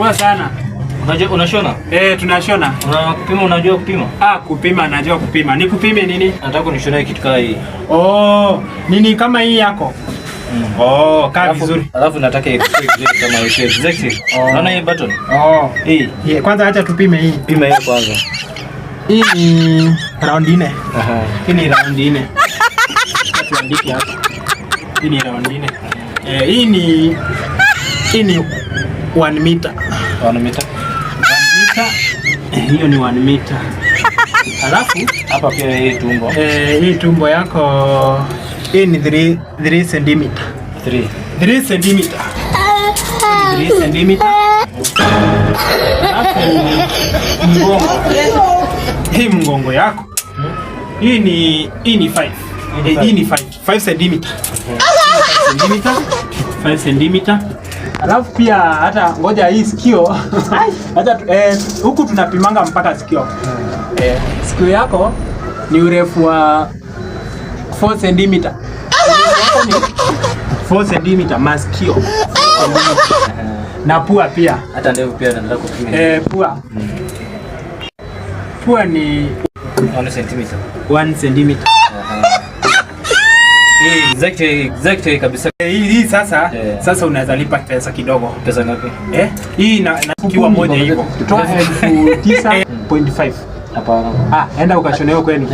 Poa sana. Unashona? Tunashona. Kupima unajua kupima? Kupima najua kupima. Nikupime nini? Nataka kunishonea kitu kama hii. Nini kama hii yako? Kaa vizuri. Alafu nataka kama exactly. Unaona hii button? Hii. Kwanza acha tupime hii. Pima hiyo kwanza. Hii ni round 4. Hii ni round 4. Tuandike hapa. Hii ni round 4. Hii ni 1 meter. 1 meter. 1 meter. Hiyo ni 1 meter. Alafu hapa pia hii tumbo. Hii tumbo yako hii ni 3 cm. 3 cm. 3 cm. Alafu mgongo. Hii mgongo yako. Hii ni 5. Hii ni 5 cm. 5 cm. Alafu pia hata ngoja hii sikio. Hata huku tunapimanga mpaka sikio. Sikio yako ni urefu wa 4 cm. 4 cm masikio. Na pua pia. Hata ndevu pia nataka kupima. Pua ni 1 cm. 1 cm. Exactly kabisa. Hii sasa unaweza lipa pesa kidogo. Pesa ngapi? Hii nakiwa moja hivyo. 9.5. Hapana. Enda ukashoneo kwenu.